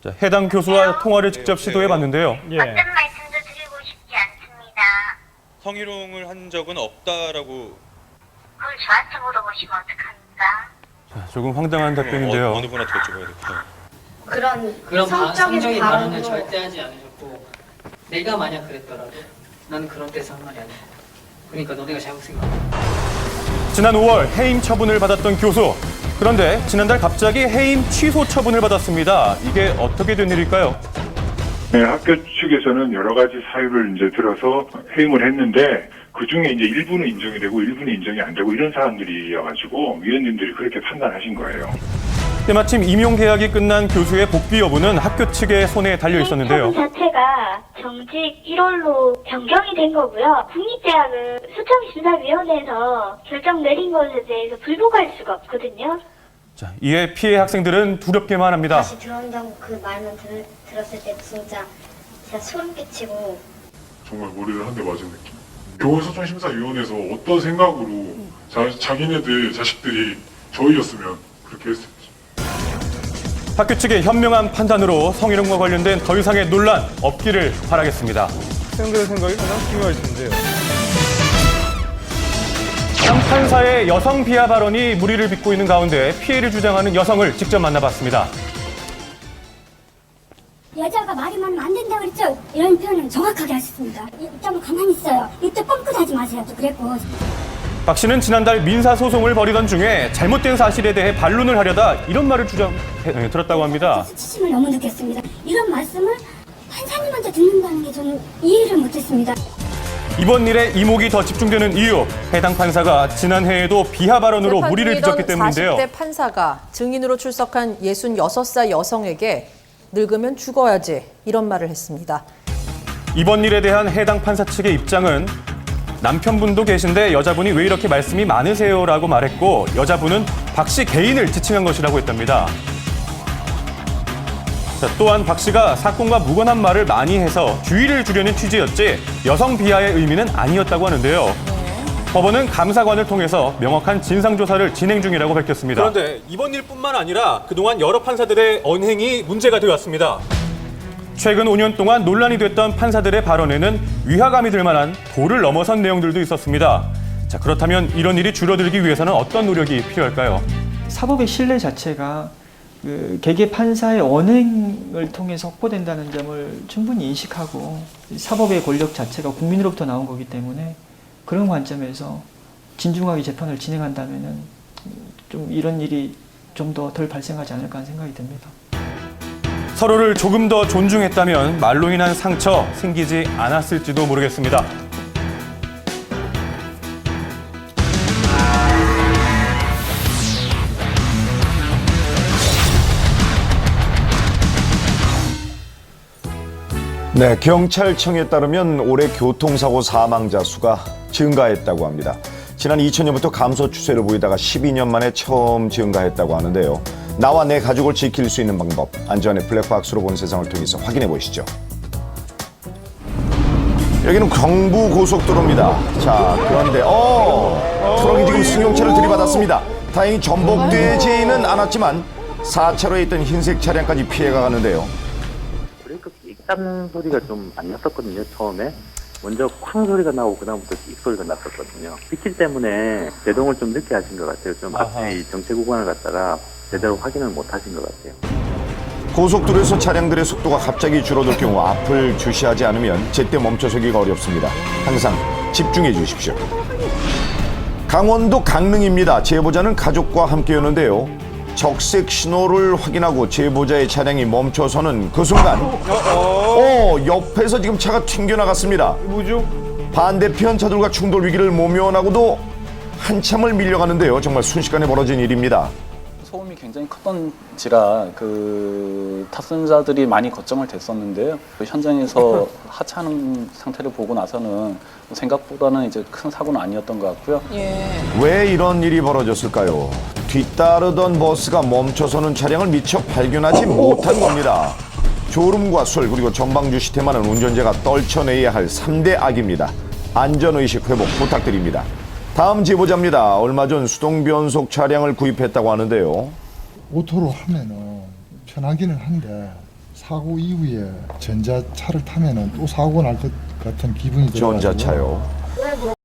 자, 해당 교수와 통화를 직접 시도해봤는데요. 어떤 말씀도 드리고 싶지 않습니다. 성희롱을 한 적은 없다라고. 그걸 저한테 물어보시면 어떡합니까? 자, 조금 황당한 답변인데요. 어느 분한테 여쭤봐야 될까요? 그런 성적인 발언을 발언으로 절대 하지 않으셨고, 내가 만약 그랬더라도 나는 그런 데서 한 말이 아니야. 그러니까 너네가 잘못 생각해. 지난 5월 해임 처분을 받았던 교수. 그런데 지난달 갑자기 해임 취소 처분을 받았습니다. 이게 어떻게 된 일일까요? 네, 학교 측에서는 여러 가지 사유를 이제 들어서 해임을 했는데 그 중에 이제 일부는 인정이 되고 일부는 인정이 안 되고 이런 사안들이어가지고 위원님들이 그렇게 판단하신 거예요. 때마침 임용 계약이 끝난 교수의 복귀 여부는 학교 측의 손에 달려 있었는데요. 처분 자체가 정직 1월로 변경이 된 거고요. 국립대학은 수청심사위원회에서 결정 내린 것에 대해서 불복할 수가 없거든요. 자, 이에 피해 학생들은 두렵게만 합니다. 다시 들어온다고 그 말만 들었을 때 진짜 소름 끼치고 정말 머리를 한 대 맞은 느낌. 교원소통심사위원회에서 어떤 생각으로 자기네들 자식들이 저희였으면 그렇게 했을지. 학교 측의 현명한 판단으로 성희롱과 관련된 더 이상의 논란 없기를 바라겠습니다. 학생들의 생각이 가장 중요할 텐데요. 한 판사의 여성 비하 발언이 무리를 빚고 있는 가운데 피해를 주장하는 여성을 직접 만나봤습니다. 여자가 말이 많으면 안 된다고 그랬죠? 이런 표현은 정확하게 하셨습니다. 입장을 가만히 있어요. 이때 뻥끗하지 마세요. 또 그랬고. 박 씨는 지난달 민사소송을 벌이던 중에 잘못된 사실에 대해 반론을 하려다 이런 말을 들었다고 합니다. 수치심을 너무 느꼈습니다. 이런 말씀을 판사님한테 듣는다는 게 저는 이해를 못했습니다. 이번 일에 이목이 더 집중되는 이유, 해당 판사가 지난해에도 비하 발언으로 무리를 빚었기 때문인데요. 40대 판사가 증인으로 출석한 66살 여성에게 늙으면 죽어야지 이런 말을 했습니다. 이번 일에 대한 해당 판사 측의 입장은 남편분도 계신데 여자분이 왜 이렇게 말씀이 많으세요라고 말했고 여자분은 박 씨 개인을 지칭한 것이라고 했답니다. 자, 또한 박 씨가 사건과 무관한 말을 많이 해서 주의를 주려는 취지였지 여성 비하의 의미는 아니었다고 하는데요. 법원은 감사관을 통해서 명확한 진상조사를 진행 중이라고 밝혔습니다. 그런데 이번 일뿐만 아니라 그동안 여러 판사들의 언행이 문제가 되었습니다. 최근 5년 동안 논란이 됐던 판사들의 발언에는 위화감이 들 만한 도를 넘어선 내용들도 있었습니다. 자, 그렇다면 이런 일이 줄어들기 위해서는 어떤 노력이 필요할까요? 사법의 신뢰 자체가 개개 판사의 언행을 통해서 확보된다는 점을 충분히 인식하고 사법의 권력 자체가 국민으로부터 나온 거기 때문에 그런 관점에서 진중하게 재판을 진행한다면은 좀 이런 일이 좀 더 덜 발생하지 않을까 하는 생각이 듭니다. 서로를 조금 더 존중했다면 말로 인한 상처 생기지 않았을지도 모르겠습니다. 네, 경찰청에 따르면 올해 교통사고 사망자 수가 증가했다고 합니다. 지난 2000년부터 감소 추세를 보이다가 12년 만에 처음 증가했다고 하는데요. 나와 내 가족을 지킬 수 있는 방법, 안전의 블랙박스로 본 세상을 통해서 확인해 보시죠. 여기는 경부고속도로입니다. 자, 그런데 트럭이 지금 승용차를 들이받았습니다. 다행히 전복되지는 않았지만 4차로에 있던 흰색 차량까지 피해가 가는데요. 브레이크 익 소리가 좀 안 났었거든요. 처음에 먼저 쾅 소리가 나고 그다음부터 익 소리가 났었거든요. 빗길 때문에 제동을 좀 늦게 하신 것 같아요. 좀 앞뒤 정체 구간을 갖다가 제대로 확인을 못 하신 것 같아요. 고속도로에서 차량들의 속도가 갑자기 줄어들 경우 앞을 주시하지 않으면 제때 멈춰서기가 어렵습니다. 항상 집중해 주십시오. 강원도 강릉입니다. 제보자는 가족과 함께였는데요. 적색 신호를 확인하고 제보자의 차량이 멈춰서는 그 순간 옆에서 지금 차가 튕겨나갔습니다. 뭐죠? 반대편 차들과 충돌 위기를 모면하고도 한참을 밀려가는데요. 정말 순식간에 벌어진 일입니다. 소음이 굉장히 컸던지라 탑승자들이 많이 걱정을 됐었는데요. 현장에서 하차하는 상태를 보고 나서는 생각보다는 이제 큰 사고는 아니었던 것 같고요. 왜 이런 일이 벌어졌을까요? 뒤따르던 버스가 멈춰서는 차량을 미처 발견하지 못한 겁니다. 졸음과 술 그리고 전방주 시태만은 운전자가 떨쳐내야 할 3대 악입니다. 안전의식 회복 부탁드립니다. 다음 제보자입니다. 얼마 전 수동 변속 차량을 구입했다고 하는데요. 오토로 하면은 편하기는 한데 사고 이후에 전자차를 타면은 또 사고가 날 것 같은 기분이 들어요. 전자차요.